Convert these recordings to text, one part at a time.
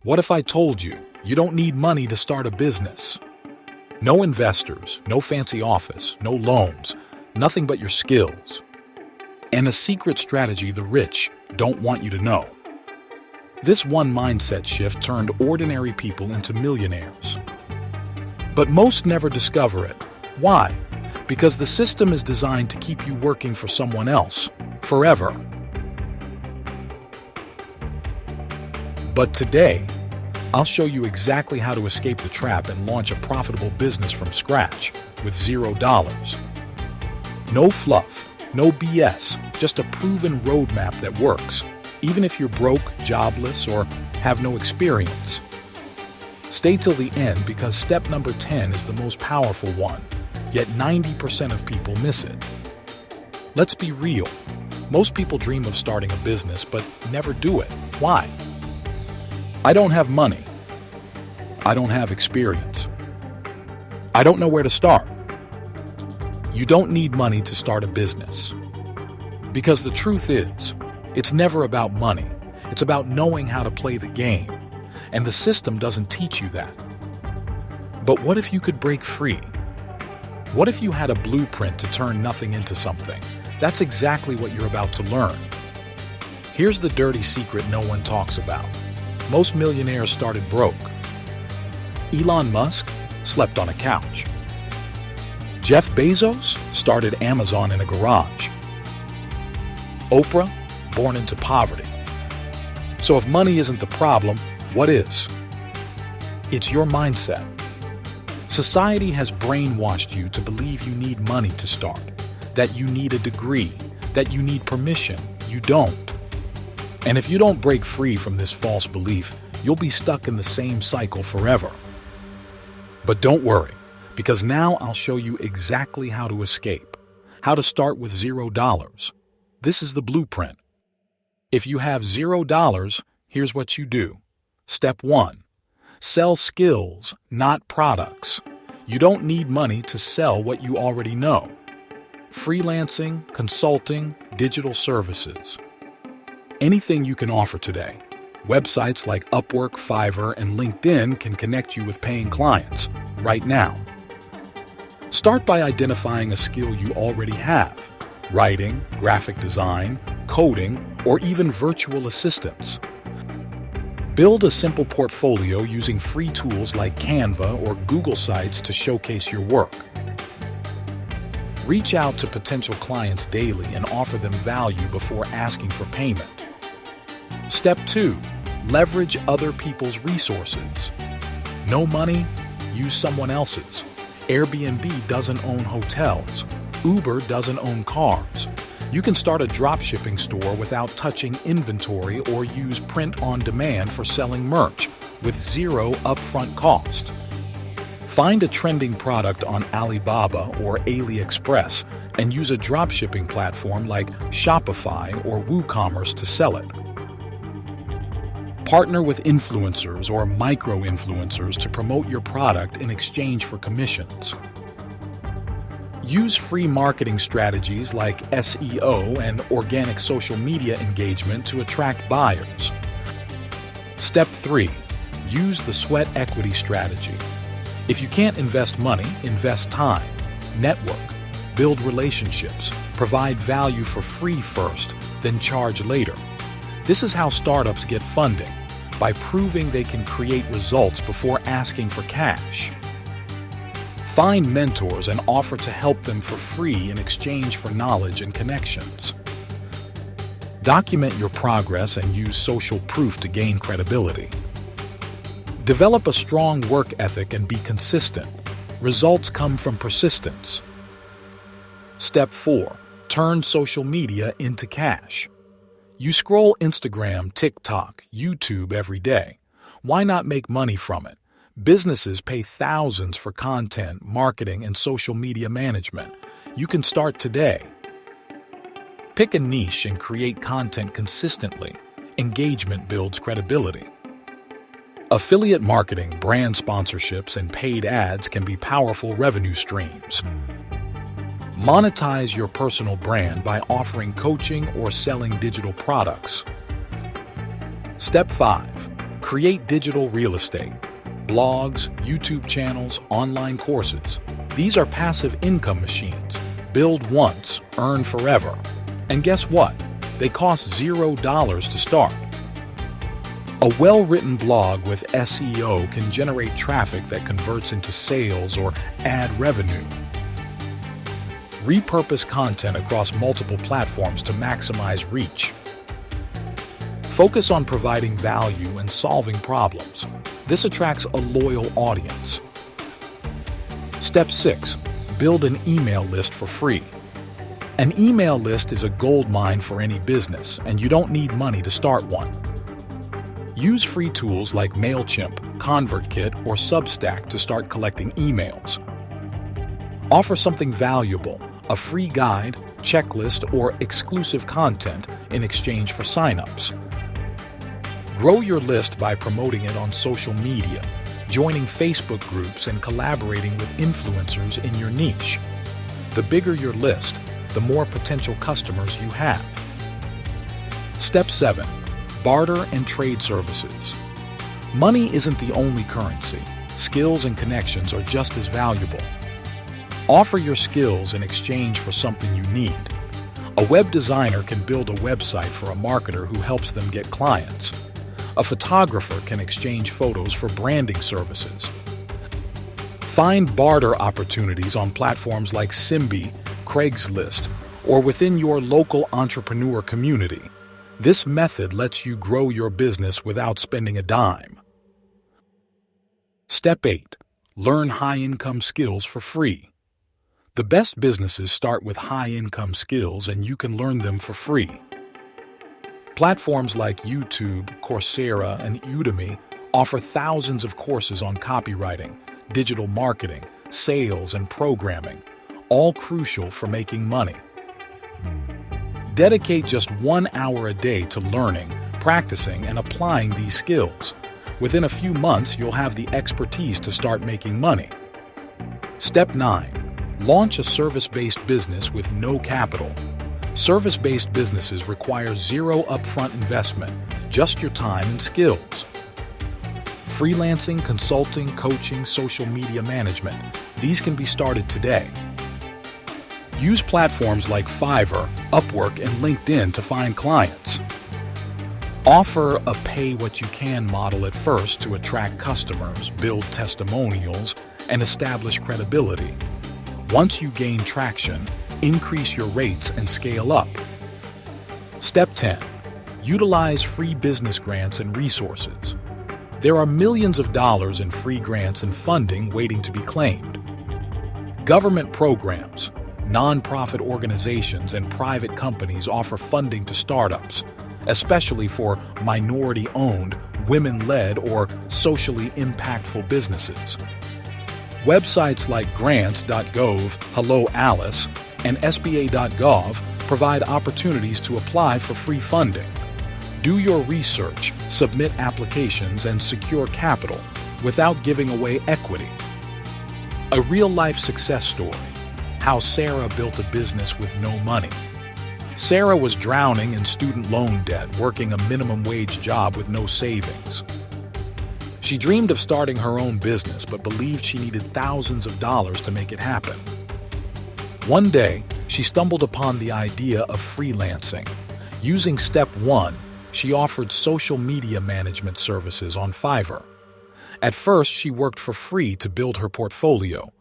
What if I told you you don't need money to start a business? No investors, no fancy office, no loans, nothing but your skills. And a secret strategy the rich don't want you to know. This one mindset shift turned ordinary people into millionaires. But most never discover it. Why? Because the system is designed to keep you working for someone else, forever. But today, I'll show you exactly how to escape the trap and launch a profitable business from scratch with $0. No fluff, no BS, just a proven roadmap that works, even if you're broke, jobless, or have no experience. Stay till the end because step number 10 is the most powerful one, yet 90% of people miss it. Let's be real. Most people dream of starting a business but never do it. Why? I don't have money. I don't have experience. I don't know where to start. You don't need money to start a business. Because the truth is, it's never about money. It's about knowing how to play the game. And the system doesn't teach you that. But what if you could break free? What if you had a blueprint to turn nothing into something? That's exactly what you're about to learn. Here's the dirty secret no one talks about. Most millionaires started broke. Elon Musk slept on a couch. Jeff Bezos started Amazon in a garage. Oprah, born into poverty. So if money isn't the problem, what is? It's your mindset. Society has brainwashed you to believe you need money to start, that you need a degree, that you need permission. You don't. And if you don't break free from this false belief, you'll be stuck in the same cycle forever. But don't worry, because now I'll show you exactly how to escape, how to start with $0. This is the blueprint. If you have $0, here's what you do. Step 1. Sell skills, not products. You don't need money to sell what you already know. Freelancing, consulting, digital services. Anything you can offer today. Websites like Upwork, Fiverr, and LinkedIn can connect you with paying clients right now. Start by identifying a skill you already have. Writing, graphic design, coding, or even virtual assistants. Build a simple portfolio using free tools like Canva or Google Sites to showcase your work. Reach out to potential clients daily and offer them value before asking for payment. Step 2. Leverage other people's resources. No money? Use someone else's. Airbnb doesn't own hotels. Uber doesn't own cars. You can start a dropshipping store without touching inventory or use print on demand for selling merch with zero upfront cost. Find a trending product on Alibaba or AliExpress and use a dropshipping platform like Shopify or WooCommerce to sell it. Partner with influencers or micro-influencers to promote your product in exchange for commissions. Use free marketing strategies like SEO and organic social media engagement to attract buyers. Step 3. Use the sweat equity strategy. If you can't invest money, invest time. Network. Build relationships. Provide value for free first, then charge later. This is how startups get funding, by proving they can create results before asking for cash. Find mentors and offer to help them for free in exchange for knowledge and connections. Document your progress and use social proof to gain credibility. Develop a strong work ethic and be consistent. Results come from persistence. Step 4. Turn social media into cash. You scroll Instagram, TikTok, YouTube every day. Why not make money from it? Businesses pay thousands for content, marketing, and social media management. You can start today. Pick a niche and create content consistently. Engagement builds credibility. Affiliate marketing, brand sponsorships, and paid ads can be powerful revenue streams. Monetize your personal brand by offering coaching or selling digital products. Step 5. Create digital real estate, blogs, YouTube channels, online courses. These are passive income machines. Build once, earn forever. And guess what? They cost $0 to start. A well-written blog with SEO can generate traffic that converts into sales or ad revenue. Repurpose content across multiple platforms to maximize reach. Focus on providing value and solving problems. This attracts a loyal audience. Step 6. Build an email list for free. An email list is a goldmine for any business, and you don't need money to start one. Use free tools like MailChimp, ConvertKit, or Substack to start collecting emails. Offer something valuable, a free guide, checklist, or exclusive content in exchange for signups. Grow your list by promoting it on social media, joining Facebook groups, and collaborating with influencers in your niche. The bigger your list, the more potential customers you have. Step 7. Barter and trade services. Money isn't the only currency. Skills and connections are just as valuable. Offer your skills in exchange for something you need. A web designer can build a website for a marketer who helps them get clients. A photographer can exchange photos for branding services. Find barter opportunities on platforms like Simbi, Craigslist, or within your local entrepreneur community. This method lets you grow your business without spending a dime. Step 8. Learn high-income skills for free. The best businesses start with high-income skills, and you can learn them for free. Platforms like YouTube, Coursera, and Udemy offer thousands of courses on copywriting, digital marketing, sales, and programming, all crucial for making money. Dedicate just 1 hour a day to learning, practicing, and applying these skills. Within a few months, you'll have the expertise to start making money. Step 9. Launch a service-based business with no capital. Service-based businesses require zero upfront investment, just your time and skills. Freelancing, consulting, coaching, social media management, these can be started today. Use platforms like Fiverr, Upwork, and LinkedIn to find clients. Offer a pay-what-you-can model at first to attract customers, build testimonials, and establish credibility. Once you gain traction, increase your rates and scale up. Step 10. Utilize free business grants and resources. There are millions of dollars in free grants and funding waiting to be claimed. Government programs, nonprofit organizations, and private companies offer funding to startups, especially for minority-owned, women-led, or socially impactful businesses. Websites like grants.gov, Hello Alice, and SBA.gov provide opportunities to apply for free funding. Do your research, submit applications, and secure capital without giving away equity. A real-life success story: how Sarah built a business with no money. Sarah was drowning in student loan debt, working a minimum wage job with no savings. She dreamed of starting her own business, but believed she needed thousands of dollars to make it happen. One day, she stumbled upon the idea of freelancing. Using Step 1, she offered social media management services on Fiverr. At first, she worked for free to build her portfolio.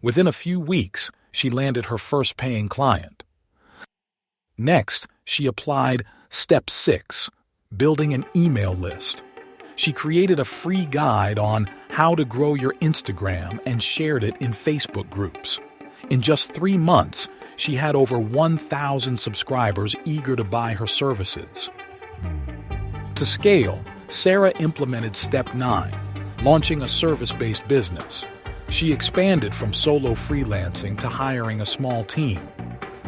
Within a few weeks, she landed her first paying client. Next, she applied Step 6, building an email list. She created a free guide on how to grow your Instagram and shared it in Facebook groups. In just 3 months, she had over 1,000 subscribers eager to buy her services. To scale, Sarah implemented Step 9, launching a service-based business. She expanded from solo freelancing to hiring a small team.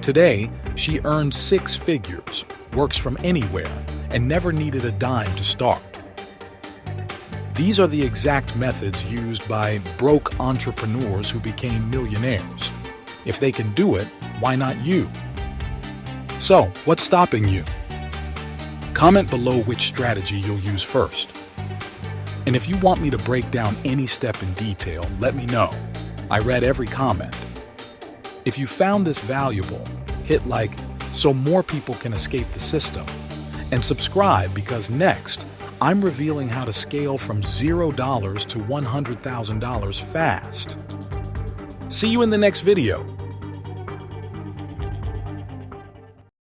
Today, she earns 6 figures, works from anywhere, and never needed a dime to start. These are the exact methods used by broke entrepreneurs who became millionaires. If they can do it, why not you? So, what's stopping you? Comment below which strategy you'll use first. And if you want me to break down any step in detail, let me know. I read every comment. If you found this valuable, hit like so more people can escape the system. And subscribe because next, I'm revealing how to scale from $0 to $100,000 fast. See you in the next video.